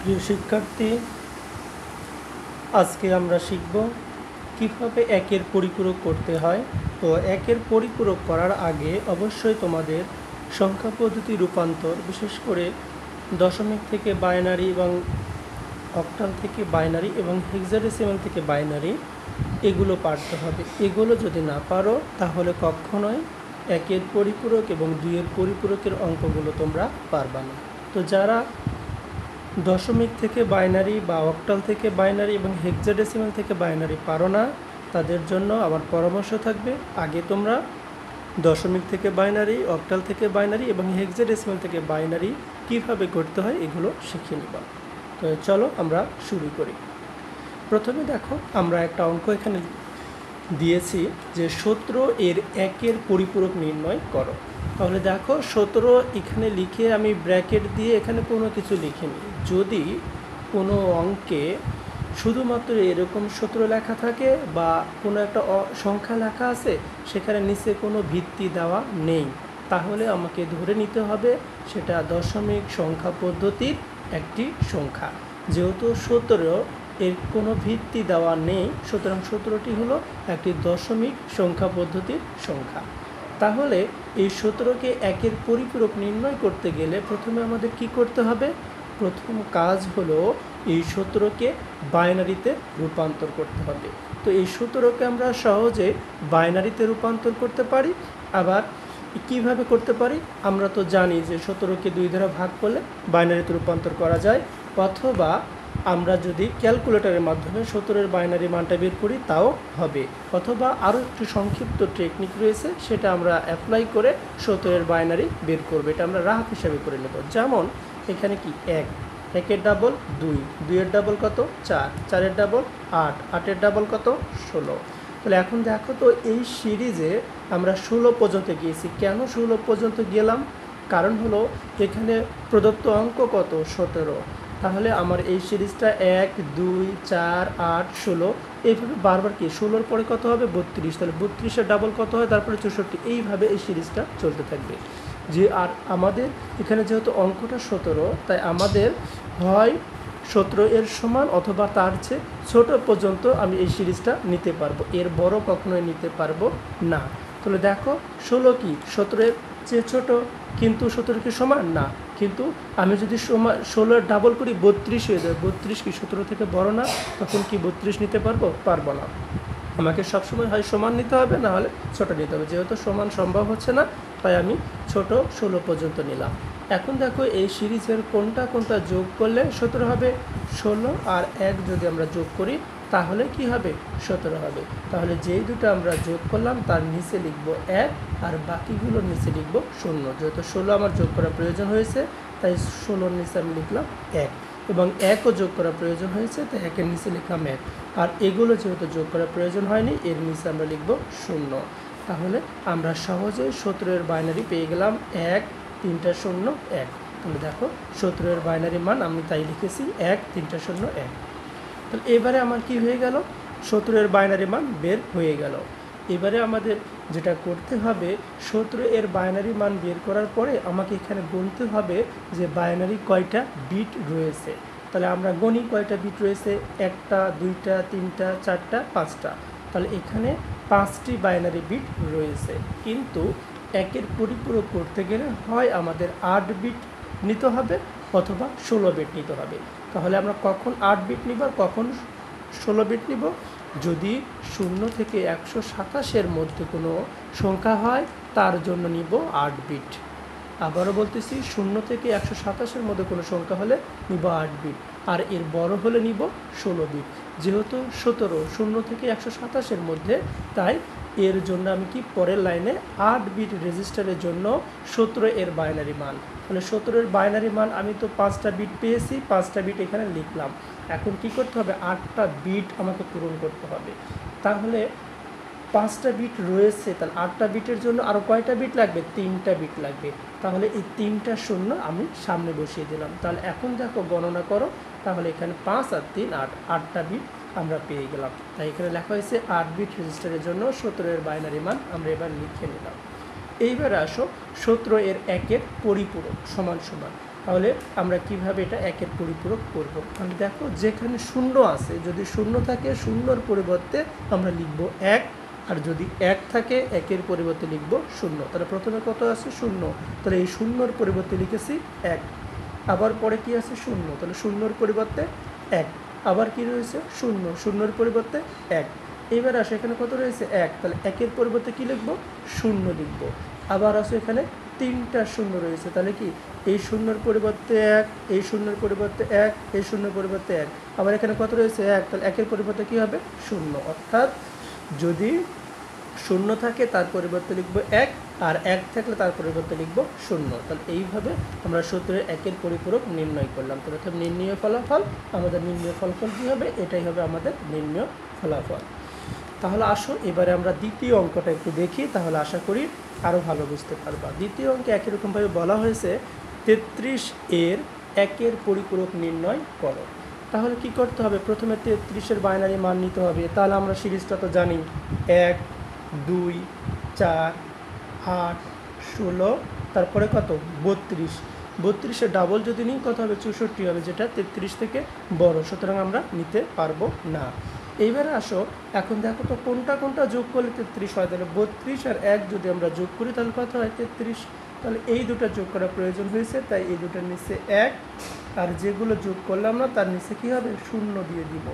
প্রিয় শিক্ষার্থী, আজকে আমরা শিখব কিভাবে একের পরিপূরক করতে হয়। তো একের পরিপূরক করার আগে অবশ্যই তোমাদের সংখ্যা পদ্ধতি রূপান্তর, বিশেষ করে দশমিক থেকে বাইনারি এবং অক্টাল থেকে বাইনারি এবং হেক্সাডেসিমাল থেকে বাইনারি, এগুলো পারতে হবে। এগুলো যদি না পারো তাহলে কখনোই একের পরিপূরক এবং দুইয়ের পরিপূরকের অঙ্কগুলো তোমরা পারবা না। তো যারা দশমিক থেকে বাইনারি বা অক্টাল থেকে বাইনারি এবং হেক্সাডেসিমাল থেকে বাইনারি পারো না, তাদের জন্য আমার পরামর্শ থাকবে আগে তোমরা দশমিক থেকে বাইনারি, অক্টাল থেকে বাইনারি এবং হেক্সাডেসিমাল থেকে বাইনারি কিভাবে করতে হয় এগুলো শিখে নিবা। তো চলো আমরা শুরু করি। প্রথমে দেখো, আমরা একটা অঙ্ক এখানে দিয়েছি যে 17 এর একের পরিপূরক নির্ণয় করো। তাহলে দেখো 17 এখানে লিখে আমি ব্র্যাকেট দিয়ে এখানে কোনো কিছু লিখিনি। যদি কোনো অঙ্কে শুধুমাত্র এরকম 17 লেখা থাকে বা কোনো একটা সংখ্যা লেখা আছে, সেখানে নিচে কোনো ভিত্তি দেওয়া নেই, তাহলে আমাকে ধরে নিতে হবে সেটা দশমিক সংখ্যা পদ্ধতির একটি সংখ্যা। যেহেতু 17 এর কোনো ভিত্তি দেওয়া নেই, সুতরাং 17টি হলো একটি দশমিক সংখ্যা পদ্ধতির সংখ্যা। তাহলে এই 17কে একের পরিপূরক নির্ণয় করতে গেলে প্রথমে আমাদের কি করতে হবে? প্রথম কাজ হলো এই 17কে বাইনারিতে রূপান্তর করতে হবে। তো এই 17কে আমরা সহজে বাইনারিতে রূপান্তর করতে পারি। আবার কিভাবে করতে পারি? আমরা তো জানি যে 17কে 2 দ্বারা ভাগ করলে বাইনারিতে রূপান্তর করা যায়, অথবা আমরা যদি ক্যালকুলেটরের মাধ্যমে 17-এর বাইনারি মানটা বের করি তাও হবে, অথবা আরও একটু সংক্ষিপ্ত টেকনিক রয়েছে, সেটা আমরা অ্যাপ্লাই করে 17-এর বাইনারি বের করবো। এটা আমরা রাফ হিসাবে করে নেব। যেমন এখানে কি 1, 1-এর ডাবল 2, 2-এর ডাবল কত 4, 4-এর ডাবল 8, 8-এর ডাবল কত 16। তাহলে এখন দেখো তো, এই সিরিজে আমরা 16 পর্যন্ত গিয়েছি। কেন 16 পর্যন্ত গেলাম? কারণ হলো এখানে প্রদত্ত অঙ্ক কত 17। তাহলে আমার এই সিরিজটা 1, 2, 4, 8, 16 এইভাবে বারবার কি 16-র পরে কত হবে 32, তাহলে 32-এর ডাবল কত হয়, তারপরে 64, এইভাবে এই সিরিজটা চলতে থাকবে। যে আর আমাদের এখানে যেহেতু অঙ্কটা 17, তাই আমাদের হয় 17 এর সমান অথবা তার চেয়ে ছোট পর্যন্ত আমি এই সিরিজটা নিতে পারবো, এর বড় কখনোই নিতে পারবো না। তাহলে দেখো 16 কি 17-এর চেয়ে ছোট, কিন্তু 17 কি সমান না, কিন্তু আমি যদি 16-এর ডাবল করি 32 হয়ে যাবে। 32 কি 17 থেকে বড় না? তখন কি 32 নিতে পারবো? পারবো না। আমাকে সবসময় হয় সমান নিতে হবে, না হলে ছোট নিতে হবে। যেহেতু সমান সম্ভব হচ্ছে না, তাই আমি ছোট 16 পর্যন্ত নিলাম। এখন দেখো এই সিরিজের কোনটা কোনটা যোগ করলে 17 হবে? 16 আর 1 যদি আমরা যোগ করি তাহলে কি হবে? 17 হবে। তাহলে যেই দুটো আমরা যোগ করলাম তার নিচে লিখব 1 আর বাকিগুলোর নিচে লিখব 0। যেহেতু 16 আমার যোগ করার প্রয়োজন হয়েছে, তাই 16-র নিচে আমি লিখলাম 1, এবং 1ও যোগ করার প্রয়োজন হয়েছে, তাই 1-এর নিচে লিখলাম 1। আর এগুলো যেহেতু যোগ করার প্রয়োজন হয়নি, এর নিচে আমরা লিখব 0। তাহলে আমরা সহজেই 17-এর বাইনারি পেয়ে গেলাম 1, 3টা 0, 1। তাহলে দেখো 17-এর বাইনারি মান আমি তাই লিখেছি 1, 3টা 0, 1। তাহলে এবারে আমার কি হয়ে গেল? 17-এর বাইনারি মান বের হয়ে গেল। এবারে আমাদের যেটা করতে হবে, 17-এর বাইনারি মান বের করার পরে আমাকে এখানে গুনতে হবে যে বাইনারি কয়টা বিট রয়েছে। তাহলে আমরা গণি কয়টা বিট রয়েছে, 1টা 2টা 3টা 4টা 5টা। তাহলে এখানে 5টি বাইনারি বিট রয়েছে, কিন্তু একের পরিপূরক করতে গেলে হয় আমাদের 8 বিট নিতে হবে অথবা 16 বিট নিতে হবে। তাহলে আমরা কখন 8 বিট নিব আর কখন 16 বিট নিব? যদি 0 থেকে 127-এর মধ্যে কোনো সংখ্যা হয় তার জন্য নিব 8 বিট। আবারও বলতেছি, 0 থেকে 127-এর মধ্যে কোনো সংখ্যা হলে নিব 8 বিট, আর এর বড় হলে নিব 16 বিট। যেহেতু 17 0 থেকে 127-এর মধ্যে, তাই এর জন্য আমি কি পরের লাইনে 8 বিট রেজিস্টারের জন্য 17-এর বাইনারি মান। তাহলে 17-এর বাইনারি মান আমি তো 5টা বিট পেয়েছি, 5টা বিট এখানে লিখলাম। এখন কি করতে হবে? 8টা বিট আমাকে পূরণ করতে হবে। তাহলে 5টা বিট রয়েছে, তাহলে 8টা বিটের জন্য আরও কয়টা বিট লাগবে? 3টা বিট লাগবে। তাহলে এই 3টা 0 আমি সামনে বসিয়ে দিলাম। তাহলে এখন দেখো গণনা করো, তাহলে এখানে 5 আর 3 8, 8টা বিট আমরা পেয়ে গেলাম। তাই এখানে লেখা হয়েছে 8 বিট রেজিস্টারের জন্য 17-এর বাইনারি মান আমরা এবার লিখে নিলাম। এইবার আসো 17-এর একের পরিপূরক সমান সমান। তাহলে আমরা কিভাবে এটা একের পরিপূরক করব। তাহলে দেখো যেখানে শূন্য আছে, যদি শূন্য থাকে শূন্যর পরিবর্তে আমরা লিখব 1, আর যদি 1 থাকে একের পরিবর্তে লিখব 0। তাহলে প্রথমে কত আছে? 0। তাহলে এই শূন্যর পরিবর্তে লিখেছি 1। আবার পরে কি আছে? 0। তাহলে শূন্যর পরিবর্তে 1। আবার কি রয়েছে? 0। শূন্যর পরিবর্তে 1। এবার আসে এখানে কত রয়েছে? 1। তাহলে একের পরিবর্তে কি লিখব? 0 লিখব। আবার আসে এখানে 3টা শূন্য রয়েছে, তাহলে কি এই শূন্যর পরিবর্তে 1, এই শূন্যর পরিবর্তে 1, এই শূন্যর পরিবর্তে 1। আবার এখানে কত রয়েছে? 1। তাহলে একের পরিবর্তে কি হবে? 0। অর্থাৎ যদি 0 থাকে তার পরিবর্তে লিখব 1, আর 1 থাকলে তার পরিবর্তে লিখব 0। তাহলে এইভাবে আমরা সূত্রের একের পরিপূরক নির্ণয় করলাম। তাহলে অর্থাৎ নির্ণয় ফলাফল, আমাদের নির্ণয় ফলাফল কী হবে? এটাই হবে আমাদের নির্ণয় ফলাফল। তাহলে আসো এবারে আমরা দ্বিতীয় অঙ্কটা একটু দেখি, তাহলে আশা করি আরও ভালো বুঝতে পারবা। দ্বিতীয় অঙ্কে একই রকমভাবে বলা হয়েছে 33 এর একের পরিপূরক নির্ণয় করো। তাহলে কি করতে হবে? প্রথমে 33-এর বাইনারি মান নিতে হবে। তাহলে আমরা সিরিজটা তো জানি, 1, 2, 4, 8, 16, তারপরে কত? 32। 32-এর ডাবল যদি নিই কত হবে? 64 হবে, যেটা 33 থেকে বড়, সুতরাং আমরা নিতে পারবো না। এইবারে আসো, এখন দেখো তো কোনটা কোনটা যোগ করলে 33 হয়। তাহলে 32 আর 1 যদি আমরা যোগ করি তাহলে কত হয়? 33। তাহলে এই দুটো যোগ করা প্রয়োজন হয়েছে, তাই এই দুটোর নিচে 1, আর যেগুলো যোগ করলাম না তার নিচে কী হবে? 0 দিয়ে দিব।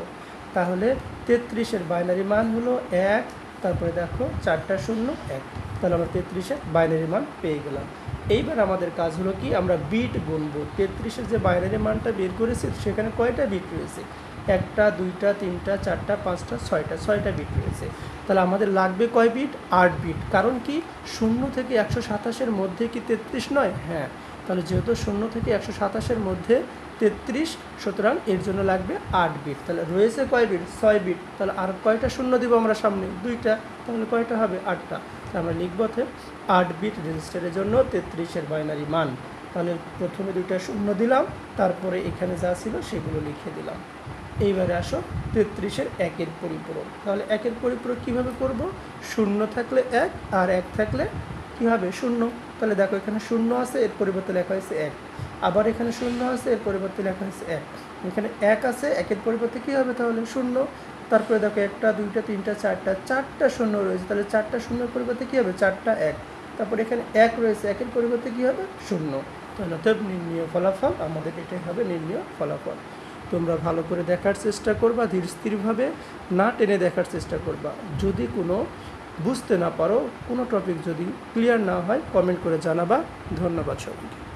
তাহলে 33-এর বাইনারি মান হলো 1, তারপরে দেখো 4টা 0, 1। তাহলে আমরা 33-এর বাইনারি মান পেয়ে গেলাম। এইবার আমাদের কাজ হলো কি? আমরা বিট গুনবো। 33-এর যে বাইনারি মানটা বের করেছি সেখানে কয়টা বিট রয়েছে? 1টা, 2টা, 3টা, 4টা, 5টা, 6টা বিট রয়েছে। তাহলে আমাদের লাগবে কয় বিট? 8 বিট। কারণ কি 0 থেকে 127-এর মধ্যে কি 33 নয়? হ্যাঁ। তাহলে যেহেতু 0 থেকে 127-এর মধ্যে 33, সুতরাং এর জন্য লাগবে 8 বিট। তাহলে রয়েছে কয় বিট? 6 বিট। তাহলে আর কয়টা শূন্য দিব আমরা সামনে? 2টা। তাহলে কয়টা হবে? 8টা। তাহলে আমরা লিখব 8 বিট রেজিস্টারের জন্য 33-এর বাইনারি মান। তাহলে প্রথমে 2টা শূন্য দিলাম, তারপরে এখানে যা ছিল সেগুলো লিখে দিলাম। এইবারে আসো 33-এর একের পরিপূরক। তাহলে একের পরিপূরক কীভাবে করব? 0 থাকলে 1, আর 1 থাকলে কী হবে? 0। তাহলে দেখো এখানে 0 আছে, এর পরিবর্তে লেখা হয়েছে 1। আবার এখানে 0 আছে, এর পরিবর্তে লেখা হয়েছে 1। এখানে 1 আছে, একের পরিবর্তে কী হবে? তাহলে 0। তারপরে দেখো 1টা, 2টা, 3টা, 4টা 0 রয়েছে, তাহলে 4টা 0-এর পরিবর্তে কী হবে? 4টা 1। তারপরে এখানে 1 রয়েছে, একের পরিবর্তে কী হবে? 0। তাহলে অর্থাৎ নির্ণীয় ফলাফল আমাদের এটাই হবে নির্ণীয় ফলাফল। তোমরা ভালো করে দেখার চেষ্টা করবা, ধীর স্থিরভাবে, না টেনে দেখার চেষ্টা করবা। যদি কোনো বুঝতে না পারো, কোনো টপিক যদি ক্লিয়ার না হয় কমেন্ট করে জানাবা। ধন্যবাদ সবাইকে।